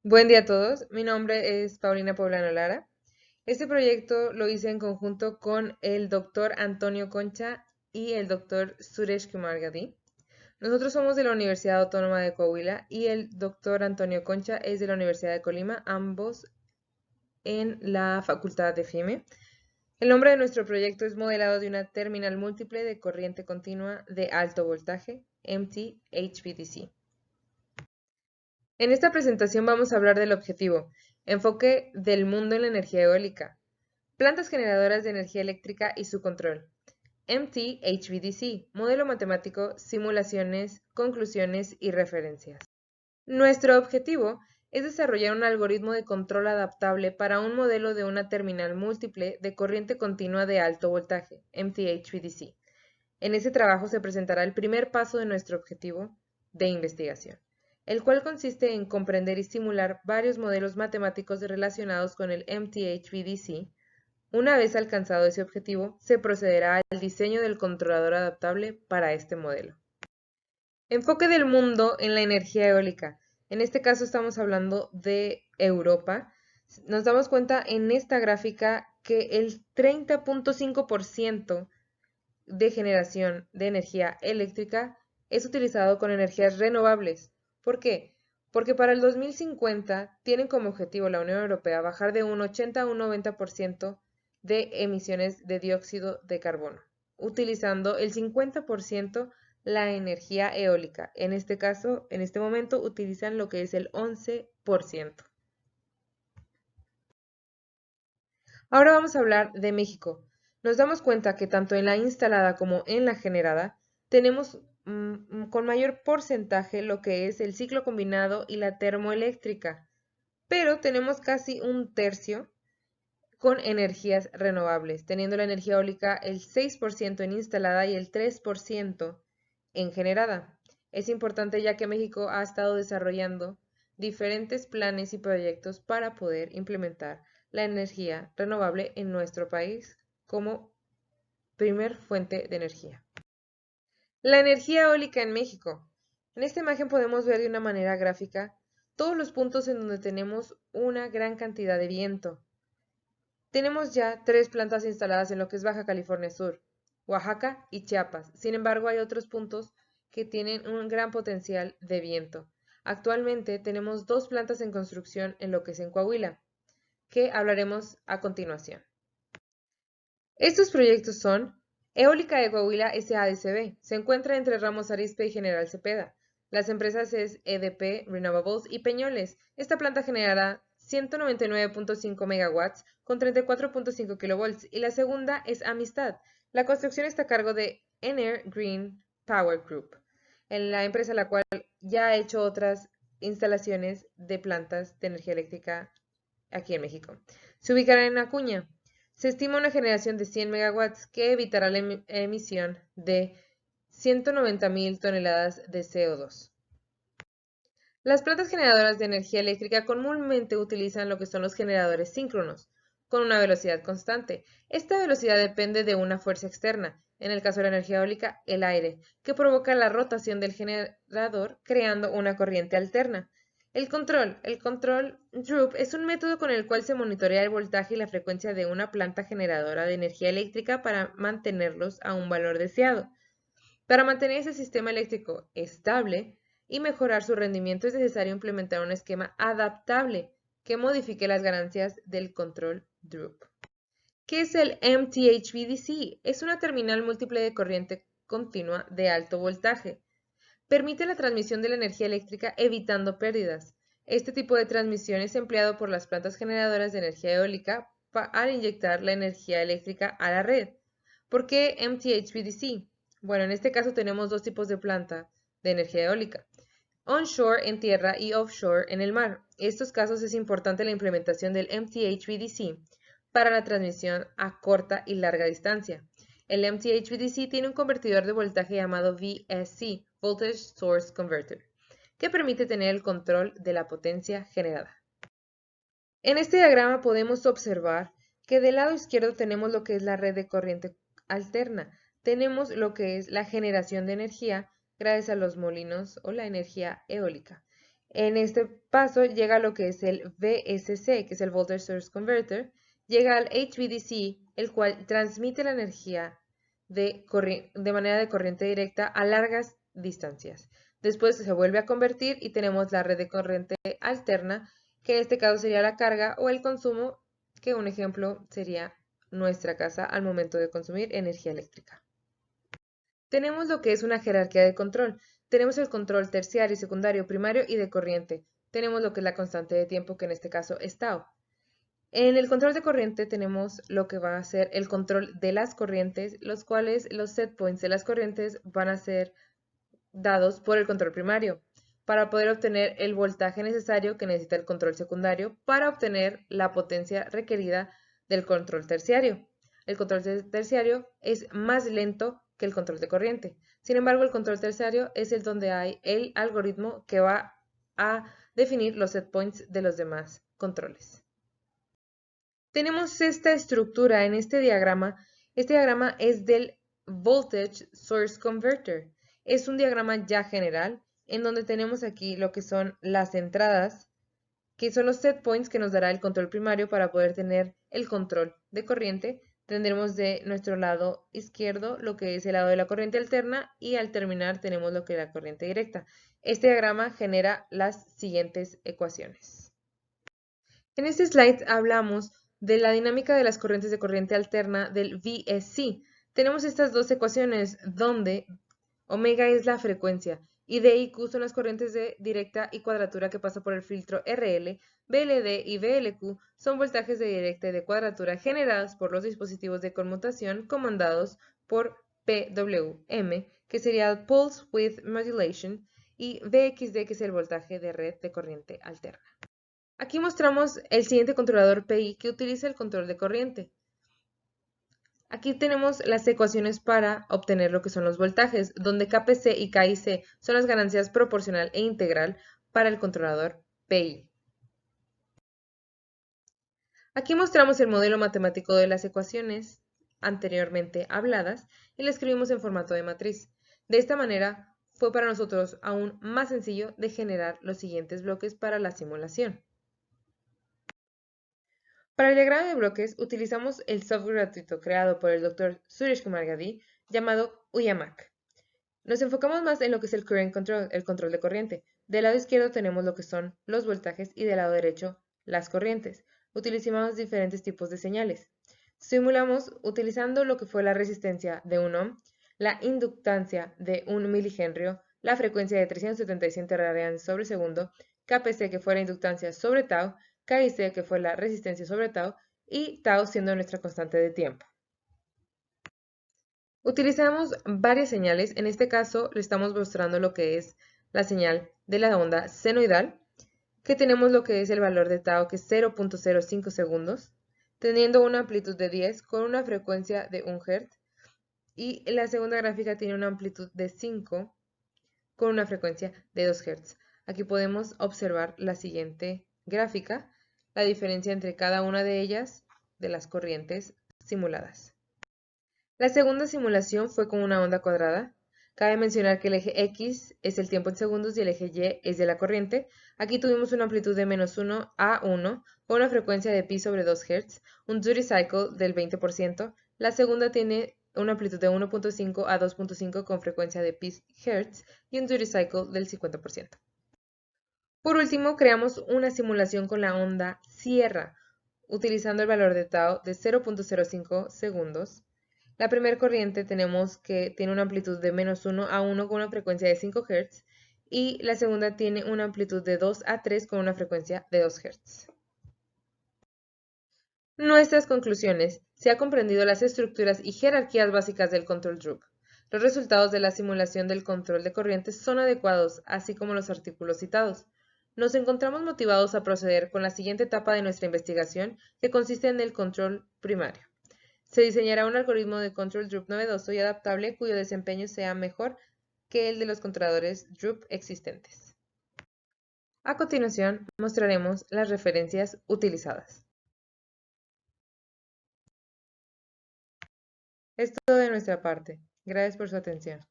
Buen día a todos, mi nombre es Paulina Poblano Lara. Este proyecto lo hice en conjunto con el doctor Antonio Concha y el doctor Suresh Kumar Gadi. Nosotros somos de la Universidad Autónoma de Coahuila y el doctor Antonio Concha es de la Universidad de Colima, ambos en la Facultad de FIME. El nombre de nuestro proyecto es modelado de una terminal múltiple de corriente continua de alto voltaje, MT-HVDC. En esta presentación vamos a hablar del objetivo, enfoque del mundo en la energía eólica, plantas generadoras de energía eléctrica y su control, MT-HVDC, modelo matemático, simulaciones, conclusiones y referencias. Nuestro objetivo es desarrollar un algoritmo de control adaptable para un modelo de una terminal múltiple de corriente continua de alto voltaje, MT-HVDC. En ese trabajo se presentará el primer paso de nuestro objetivo de investigación, el cual consiste en comprender y simular varios modelos matemáticos relacionados con el MT-HVDC. Una vez alcanzado ese objetivo, se procederá al diseño del controlador adaptable para este modelo. Enfoque del mundo en la energía eólica. En este caso estamos hablando de Europa. Nos damos cuenta en esta gráfica que el 30.5% de generación de energía eléctrica es utilizado con energías renovables. ¿Por qué? Porque para el 2050 tienen como objetivo la Unión Europea bajar de un 80 a un 90% de emisiones de dióxido de carbono, utilizando el 50% la energía eólica. En este caso, en este momento, utilizan lo que es el 11%. Ahora vamos a hablar de México. Nos damos cuenta que tanto en la instalada como en la generada tenemos con mayor porcentaje lo que es el ciclo combinado y la termoeléctrica, pero tenemos casi un tercio con energías renovables, teniendo la energía eólica el 6% en instalada y el 3% en generada. Es importante ya que México ha estado desarrollando diferentes planes y proyectos para poder implementar la energía renovable en nuestro país como primer fuente de energía. La energía eólica en México. En esta imagen podemos ver de una manera gráfica todos los puntos en donde tenemos una gran cantidad de viento. Tenemos ya 3 plantas instaladas en lo que es Baja California Sur, Oaxaca y Chiapas. Sin embargo, hay otros puntos que tienen un gran potencial de viento. Actualmente tenemos 2 plantas en construcción en lo que es en Coahuila, que hablaremos a continuación. Estos proyectos son Eólica de Coahuila SADCB, se encuentra entre Ramos Arizpe y General Cepeda. Las empresas es EDP Renewables y Peñoles. Esta planta generará 199.5 megawatts con 34.5 kilovolts y la segunda es Amistad. La construcción está a cargo de Ener Green Power Group, en la empresa la cual ya ha hecho otras instalaciones de plantas de energía eléctrica aquí en México. Se ubicará en Acuña. Se estima una generación de 100 megawatts que evitará la emisión de 190.000 toneladas de CO2. Las plantas generadoras de energía eléctrica comúnmente utilizan lo que son los generadores síncronos, con una velocidad constante. Esta velocidad depende de una fuerza externa, en el caso de la energía eólica, el aire, que provoca la rotación del generador creando una corriente alterna. El control DROOP es un método con el cual se monitorea el voltaje y la frecuencia de una planta generadora de energía eléctrica para mantenerlos a un valor deseado. Para mantener ese sistema eléctrico estable y mejorar su rendimiento es necesario implementar un esquema adaptable que modifique las ganancias del control DROOP. ¿Qué es el MT-HVDC? Es una terminal múltiple de corriente continua de alto voltaje. Permite la transmisión de la energía eléctrica evitando pérdidas. Este tipo de transmisión es empleado por las plantas generadoras de energía eólica al inyectar la energía eléctrica a la red. ¿Por qué MT-HVDC? Bueno, en este caso tenemos dos tipos de planta de energía eólica. Onshore en tierra y offshore en el mar. En estos casos es importante la implementación del MT-HVDC para la transmisión a corta y larga distancia. El MT-HVDC tiene un convertidor de voltaje llamado VSC, Voltage Source Converter, que permite tener el control de la potencia generada. En este diagrama podemos observar que del lado izquierdo tenemos lo que es la red de corriente alterna. Tenemos lo que es la generación de energía gracias a los molinos o la energía eólica. En este paso llega a lo que es el VSC, que es el Voltage Source Converter, llega al HVDC, el cual transmite la energía de manera de corriente directa a largas distancias. Después se vuelve a convertir y tenemos la red de corriente alterna, que en este caso sería la carga o el consumo, que un ejemplo sería nuestra casa al momento de consumir energía eléctrica. Tenemos lo que es una jerarquía de control. Tenemos el control terciario, secundario, primario y de corriente. Tenemos lo que es la constante de tiempo, que en este caso es tau. En el control de corriente tenemos lo que va a ser el control de las corrientes, los cuales los set points de las corrientes van a ser dados por el control primario para poder obtener el voltaje necesario que necesita el control secundario para obtener la potencia requerida del control terciario. El control terciario es más lento que el control de corriente. Sin embargo, el control terciario es el donde hay el algoritmo que va a definir los set points de los demás controles. Tenemos esta estructura en este diagrama. Este diagrama es del Voltage Source Converter. Es un diagrama ya general en donde tenemos aquí lo que son las entradas, que son los set points que nos dará el control primario para poder tener el control de corriente. Tendremos de nuestro lado izquierdo lo que es el lado de la corriente alterna y al terminar tenemos lo que es la corriente directa. Este diagrama genera las siguientes ecuaciones. En este slide hablamos de la dinámica de las corrientes de corriente alterna del VSC. Tenemos estas dos ecuaciones donde omega es la frecuencia y D y Q son las corrientes de directa y cuadratura que pasa por el filtro RL, VLD y VLQ son voltajes de directa y de cuadratura generados por los dispositivos de conmutación comandados por PWM, que sería Pulse Width Modulation, y VXD, que es el voltaje de red de corriente alterna. Aquí mostramos el siguiente controlador PI que utiliza el control de corriente. Aquí tenemos las ecuaciones para obtener lo que son los voltajes, donde KPC y KIC son las ganancias proporcional e integral para el controlador PI. Aquí mostramos el modelo matemático de las ecuaciones anteriormente habladas y lo escribimos en formato de matriz. De esta manera fue para nosotros aún más sencillo de generar los siguientes bloques para la simulación. Para el diagrama de bloques utilizamos el software gratuito creado por el Dr. Suresh Kumar Gadi llamado Uyamac. Nos enfocamos más en lo que es el current control, el control de corriente. Del lado izquierdo tenemos lo que son los voltajes y del lado derecho las corrientes. Utilizamos diferentes tipos de señales. Simulamos utilizando lo que fue la resistencia de 1 ohm, la inductancia de 1 milihenrio, la frecuencia de 377 radianes sobre segundo, KPC que fue la inductancia sobre tau, KIC que fue la resistencia sobre tau y tau siendo nuestra constante de tiempo. Utilizamos varias señales, en este caso le estamos mostrando lo que es la señal de la onda senoidal, que tenemos lo que es el valor de tau que es 0.05 segundos, teniendo una amplitud de 10 con una frecuencia de 1 Hz, y la segunda gráfica tiene una amplitud de 5 con una frecuencia de 2 Hz. Aquí podemos observar la siguiente gráfica, la diferencia entre cada una de ellas de las corrientes simuladas. La segunda simulación fue con una onda cuadrada. Cabe mencionar que el eje X es el tiempo en segundos y el eje Y es de la corriente. Aquí tuvimos una amplitud de -1 a 1 con una frecuencia de pi sobre 2 Hz, un duty cycle del 20%. La segunda tiene una amplitud de 1.5 a 2.5 con frecuencia de pi Hz y un duty cycle del 50%. Por último, creamos una simulación con la onda Sierra, utilizando el valor de tau de 0.05 segundos. La primera corriente tenemos que tiene una amplitud de -1 a 1 con una frecuencia de 5 Hz y la segunda tiene una amplitud de 2 a 3 con una frecuencia de 2 Hz. Nuestras conclusiones. Se ha comprendido las estructuras y jerarquías básicas del control Drup. Los resultados de la simulación del control de corrientes son adecuados, así como los artículos citados. Nos encontramos motivados a proceder con la siguiente etapa de nuestra investigación, que consiste en el control primario. Se diseñará un algoritmo de control Drup novedoso y adaptable cuyo desempeño sea mejor que el de los controladores Drup existentes. A continuación, mostraremos las referencias utilizadas. Es todo de nuestra parte. Gracias por su atención.